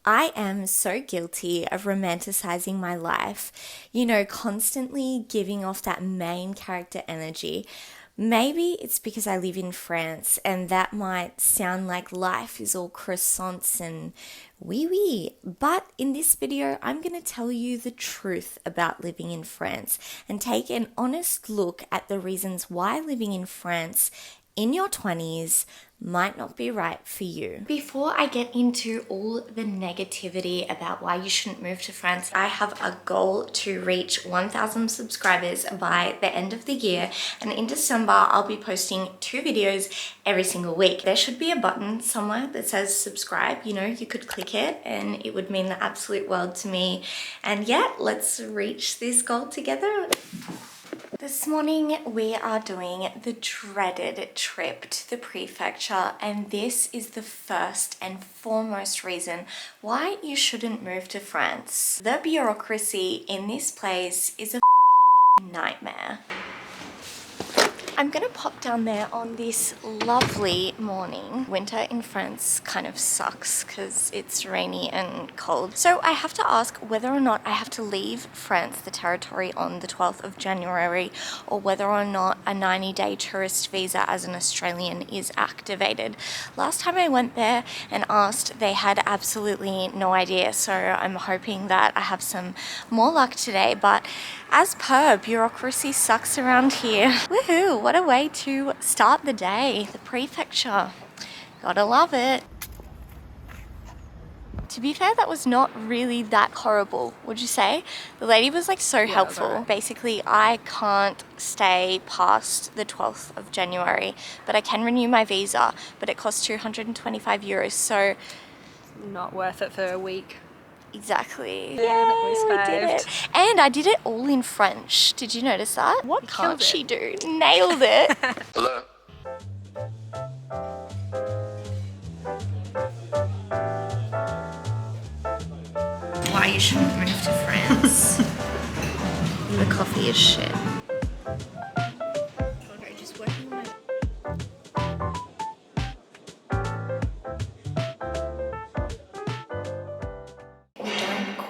I am so guilty of romanticizing my life, constantly giving off that main character energy. Maybe it's because I live in France and that might sound like life is all croissants and oui. But in this video, I'm going to tell you the truth about living in France and take an honest look at the reasons why living in France in your 20s might not be right for you. Before I get into all the negativity about why you shouldn't move to France, I have a goal to reach 1,000 subscribers by the end of the year, and in December I'll be posting 2 videos every single week. There should be a button somewhere that says subscribe. You could click it and it would mean the absolute world to me. And yeah, let's reach this goal together. This morning we are doing the dreaded trip to the prefecture, and this is the first and foremost reason why you shouldn't move to France. The bureaucracy in this place is a fucking nightmare. I'm gonna pop down there on this lovely morning. Winter in France kind of sucks because it's rainy and cold. So I have to ask whether or not I have to leave France, the territory, on the 12th of January, or whether or not a 90-day tourist visa as an Australian is activated. Last time I went there and asked, they had absolutely no idea. So I'm hoping that I have some more luck today. But as per, bureaucracy sucks around here. Woohoo! What a way to start the day. The prefecture. Gotta love it. To be fair, that was not really that horrible, would you say? The lady was like so helpful. Right. Basically, I can't stay past the 12th of January, but I can renew my visa, but it costs 225 euros, so... not worth it for a week. Exactly. Yeah, we did it. And I did it all in French. Did you notice that? What can't she do? Nailed it. Hello. Why you shouldn't move to France. The coffee is shit. Okay, just working on my...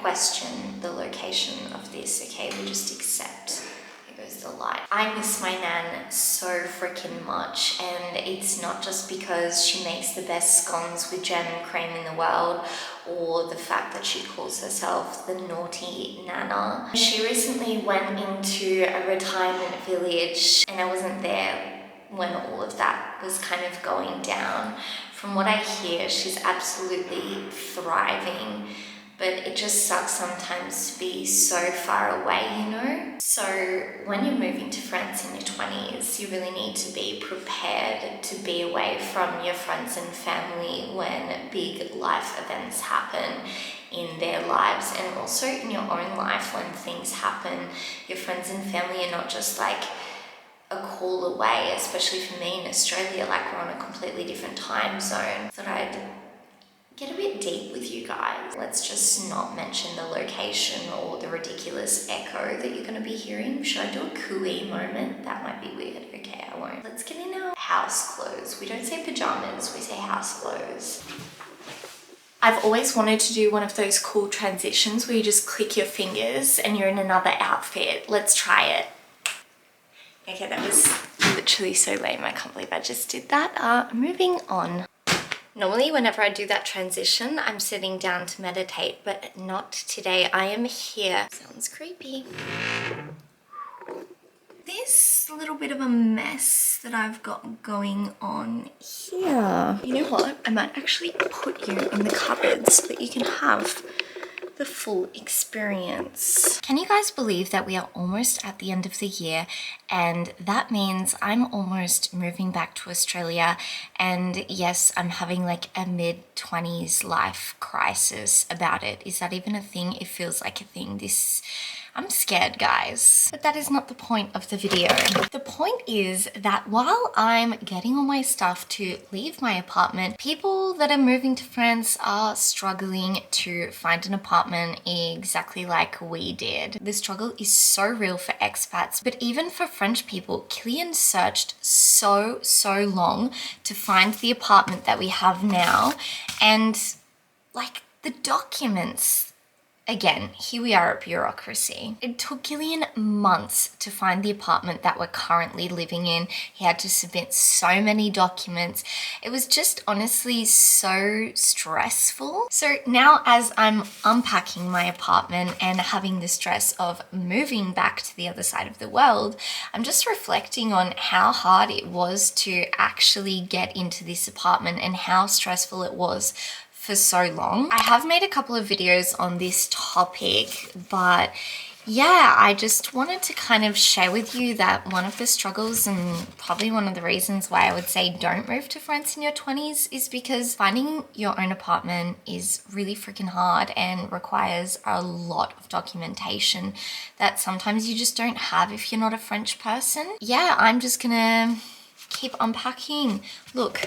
question the location of this, okay? We just accept. Here goes the light. I miss my nan so freaking much, and it's not just because she makes the best scones with jam and cream in the world, or the fact that she calls herself the naughty nanna. She recently went into a retirement village, and I wasn't there when all of that was kind of going down. From what I hear, she's absolutely thriving. But it just sucks sometimes to be so far away, So when you're moving to France in your 20s, you really need to be prepared to be away from your friends and family when big life events happen in their lives, and also in your own life when things happen. Your friends and family are not just like a call away, especially for me in Australia, like we're on a completely different time zone. So I'd get a bit deep with you guys. Let's just not mention the location or the ridiculous echo that you're going to be hearing. Should I do a cooey moment? That might be weird. Okay, I won't. Let's get in our house clothes. We don't say pajamas, we say house clothes. I've always wanted to do one of those cool transitions where you just click your fingers and you're in another outfit. Let's try it. Okay, that was literally so lame. I can't believe I just did that. Moving on. Normally, whenever I do that transition, I'm sitting down to meditate, but not today. I am here. Sounds creepy. This little bit of a mess that I've got going on here. You know what? I might actually put you in the cupboard so that you can have the full experience. Can you guys believe that we are almost at the end of the year, and that means I'm almost moving back to Australia, and yes, I'm having like a mid-20s life crisis about it. Is that even a thing? It feels like a thing. I'm scared, guys. But that is not the point of the video. The point is that while I'm getting all my stuff to leave my apartment, people that are moving to France are struggling to find an apartment exactly like we did. The struggle is so real for expats, but even for French people, Killian searched so long to find the apartment that we have now, and like The documents. Again, here we are at bureaucracy. It took Gillian months to find the apartment that we're currently living in. He had to submit so many documents. It was just honestly so stressful. So now as I'm unpacking my apartment and having the stress of moving back to the other side of the world, I'm just reflecting on how hard it was to actually get into this apartment and how stressful it was for so long. I have made a couple of videos on this topic, but yeah, I just wanted to kind of share with you that one of the struggles and probably one of the reasons why I would say don't move to France in your 20s is because finding your own apartment is really freaking hard and requires a lot of documentation that sometimes you just don't have if you're not a French person. Yeah, I'm just gonna keep unpacking. Look,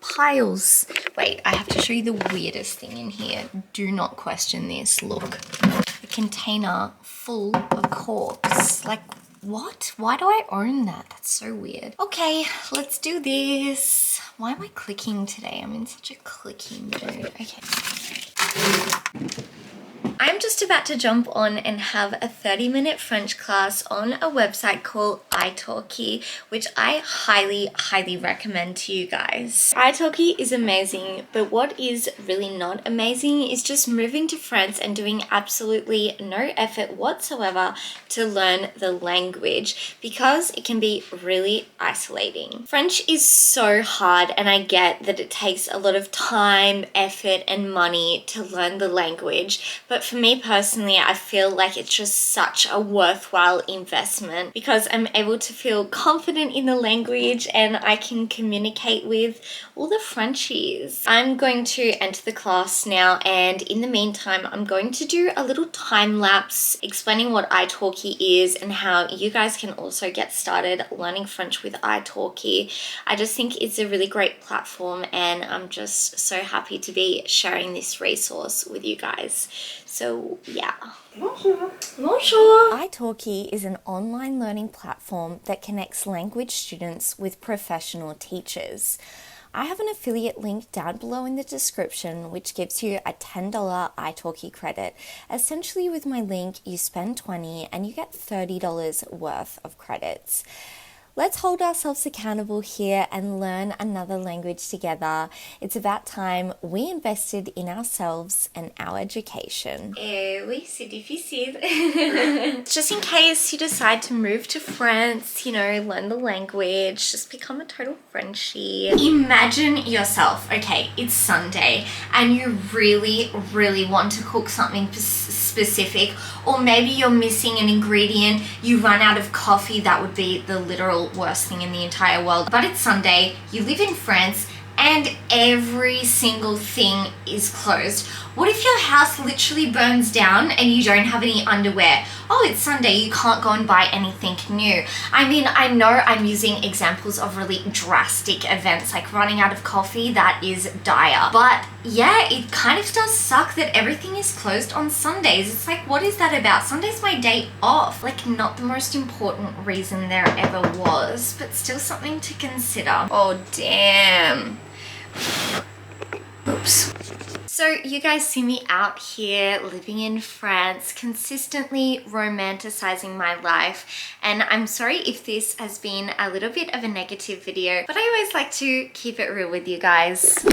piles. Wait, I have to show you the weirdest thing in here. Do not question this. Look, a container full of corks. Like, what? Why do I own that? That's so weird. Okay, let's do this. Why am I clicking today? I'm in such a clicking mood. Okay. I'm just about to jump on and have a 30-minute French class on a website called italki, which I highly, highly recommend to you guys. Italki is amazing, but what is really not amazing is just moving to France and doing absolutely no effort whatsoever to learn the language because it can be really isolating. French is so hard, and I get that it takes a lot of time, effort, and money to learn the language, but for me personally, I feel like it's just such a worthwhile investment because I'm able to feel confident in the language and I can communicate with all the Frenchies. I'm going to enter the class now, and in the meantime, I'm going to do a little time lapse explaining what italki is and how you guys can also get started learning French with italki. I just think it's a really great platform, and I'm just so happy to be sharing this resource with you guys. So yeah. Bonjour. Bonjour. italki is an online learning platform that connects language students with professional teachers. I have an affiliate link down below in the description which gives you a $10 italki credit. Essentially with my link you spend $20 and you get $30 worth of credits. Let's hold ourselves accountable here and learn another language together. It's about time we invested in ourselves and our education. Oui, c'est difficile. Just in case you decide to move to France, learn the language, just become a total Frenchie. Imagine yourself, okay, it's Sunday and you really, really want to cook something specific, or maybe you're missing an ingredient, you run out of coffee. That would be the literal worst thing in the entire world. But it's Sunday, you live in France, and every single thing is closed. What if your house literally burns down and you don't have any underwear? Oh, it's Sunday, you can't go and buy anything new. I mean, I know I'm using examples of really drastic events like running out of coffee. That is dire. But yeah, it kind of does suck that everything is closed on Sundays. It's like, what is that about? Sunday's my day off. Like, not the most important reason there ever was, but still something to consider. Oh, damn. Oops. So you guys see me out here living in France, consistently romanticizing my life, and I'm sorry if this has been a little bit of a negative video, but I always like to keep it real with you guys.